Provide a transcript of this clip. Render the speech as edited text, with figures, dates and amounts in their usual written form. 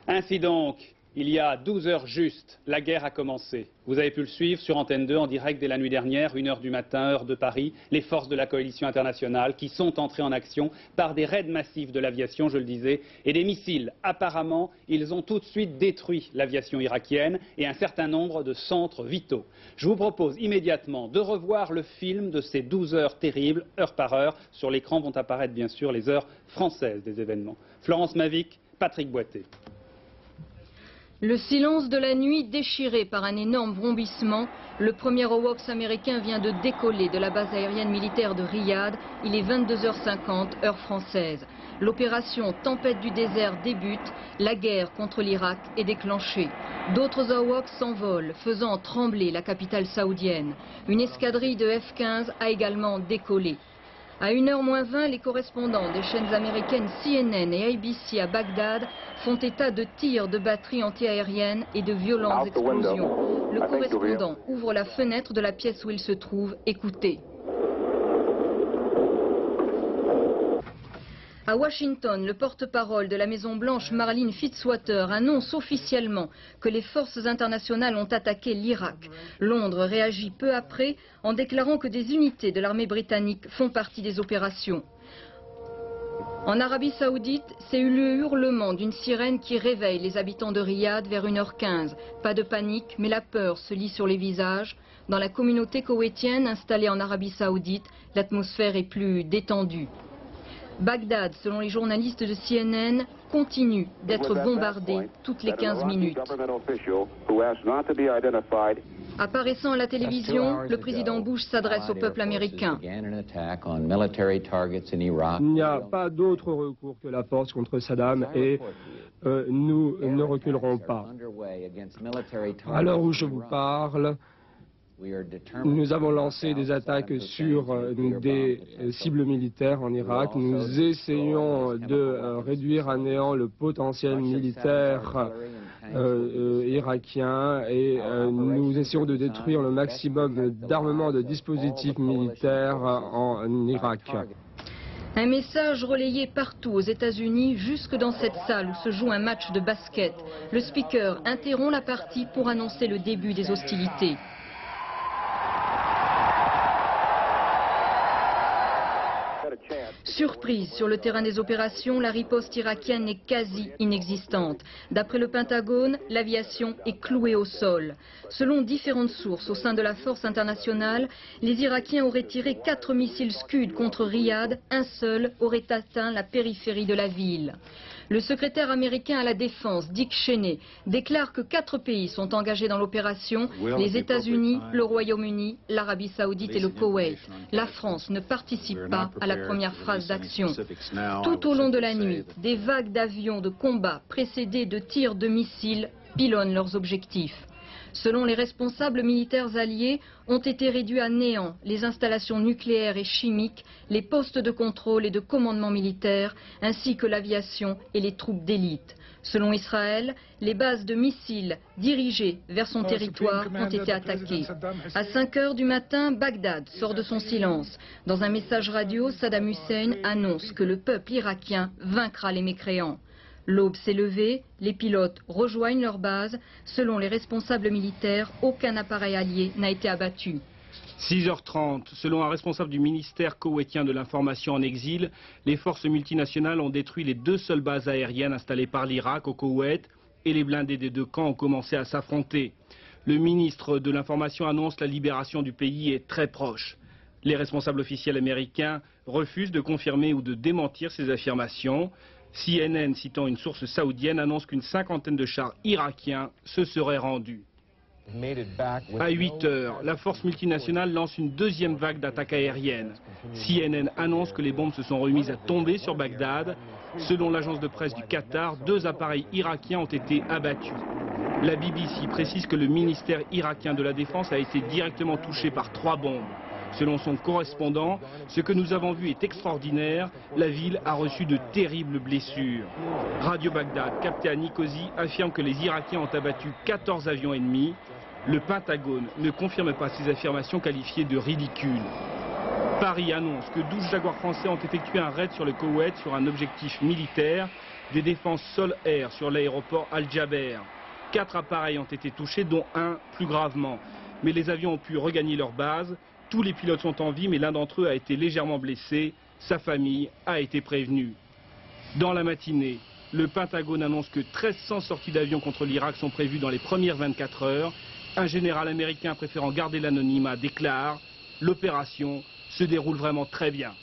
Ainsi donc, il y a 12 heures juste, la guerre a commencé. Vous avez pu le suivre sur Antenne 2 en direct dès la nuit dernière, 1 h du matin, heure de Paris. Les forces de la coalition internationale qui sont entrées en action par des raids massifs de l'aviation, je le disais, et des missiles. Apparemment, ils ont tout de suite détruit l'aviation irakienne et un certain nombre de centres vitaux. Je vous propose immédiatement de revoir le film de ces 12 heures terribles, heure par heure. Sur l'écran vont apparaître bien sûr les heures françaises des événements. Florence Mavic, Patrick Boité. Le silence de la nuit déchiré par un énorme vrombissement, le premier AWACS américain vient de décoller de la base aérienne militaire de Riyad. Il est 22h50, heure française. L'opération Tempête du désert débute, la guerre contre l'Irak est déclenchée. D'autres AWACS s'envolent, faisant trembler la capitale saoudienne. Une escadrille de F-15 a également décollé. À 1h moins 20, les correspondants des chaînes américaines CNN et ABC à Bagdad font état de tirs de batteries antiaériennes et de violentes explosions. Le correspondant ouvre la fenêtre de la pièce où il se trouve. Écoutez. À Washington, le porte-parole de la Maison-Blanche, Marlene Fitzwater, annonce officiellement que les forces internationales ont attaqué l'Irak. Londres réagit peu après en déclarant que des unités de l'armée britannique font partie des opérations. En Arabie Saoudite, c'est le hurlement d'une sirène qui réveille les habitants de Riyad vers 1h15. Pas de panique, mais la peur se lit sur les visages. Dans la communauté koweïtienne installée en Arabie Saoudite, l'atmosphère est plus détendue. Bagdad, selon les journalistes de CNN, continue d'être bombardée toutes les 15 minutes. Apparaissant à la télévision, le président Bush s'adresse au peuple américain. Il n'y a pas d'autre recours que la force contre Saddam et nous ne reculerons pas. À l'heure où je vous parle, nous avons lancé des attaques sur des cibles militaires en Irak. Nous essayons de réduire à néant le potentiel militaire irakien et nous essayons de détruire le maximum d'armements de dispositifs militaires en Irak. Un message relayé partout aux États-Unis, jusque dans cette salle où se joue un match de basket. Le speaker interrompt la partie pour annoncer le début des hostilités. Surprise sur le terrain des opérations, la riposte irakienne est quasi inexistante. D'après le Pentagone, l'aviation est clouée au sol. Selon différentes sources au sein de la force internationale, les Irakiens auraient tiré 4 missiles Scud contre Riyad, un seul aurait atteint la périphérie de la ville. Le secrétaire américain à la défense, Dick Cheney, déclare que 4 pays sont engagés dans l'opération, les États-Unis, le Royaume-Uni, l'Arabie Saoudite et le Koweït. La France ne participe pas à la première phase d'action. Tout au long de la nuit, des vagues d'avions de combat précédées de tirs de missiles pilonnent leurs objectifs. Selon les responsables militaires alliés, ont été réduits à néant les installations nucléaires et chimiques, les postes de contrôle et de commandement militaire, ainsi que l'aviation et les troupes d'élite. Selon Israël, les bases de missiles dirigées vers son territoire ont été attaquées. À 5 h du matin, Bagdad sort de son silence. Dans un message radio, Saddam Hussein annonce que le peuple irakien vaincra les mécréants. L'aube s'est levée, les pilotes rejoignent leur base. Selon les responsables militaires, aucun appareil allié n'a été abattu. 6h30, selon un responsable du ministère koweïtien de l'information en exil, les forces multinationales ont détruit les 2 seules bases aériennes installées par l'Irak au Koweït et les blindés des 2 camps ont commencé à s'affronter. Le ministre de l'information annonce la libération du pays est très proche. Les responsables officiels américains refusent de confirmer ou de démentir ces affirmations. CNN, citant une source saoudienne, annonce qu'une 50aine de chars irakiens se seraient rendus. À 8 h, la force multinationale lance une 2e vague d'attaques aériennes. CNN annonce que les bombes se sont remises à tomber sur Bagdad. Selon l'agence de presse du Qatar, 2 appareils irakiens ont été abattus. La BBC précise que le ministère irakien de la Défense a été directement touché par 3 bombes. Selon son correspondant, ce que nous avons vu est extraordinaire. La ville a reçu de terribles blessures. Radio Bagdad, capté à Nicosie, affirme que les Irakiens ont abattu 14 avions ennemis. Le Pentagone ne confirme pas ces affirmations qualifiées de ridicules. Paris annonce que 12 Jaguars français ont effectué un raid sur le Koweït sur un objectif militaire. des défenses sol-air sur l'aéroport Al-Jaber. 4 appareils ont été touchés, dont un plus gravement. Mais les avions ont pu regagner leur base. Tous les pilotes sont en vie, mais l'un d'entre eux a été légèrement blessé. Sa famille a été prévenue. Dans la matinée, le Pentagone annonce que 1300 sorties d'avions contre l'Irak sont prévues dans les premières 24 heures. Un général américain préférant garder l'anonymat déclare « L'opération se déroule vraiment très bien ».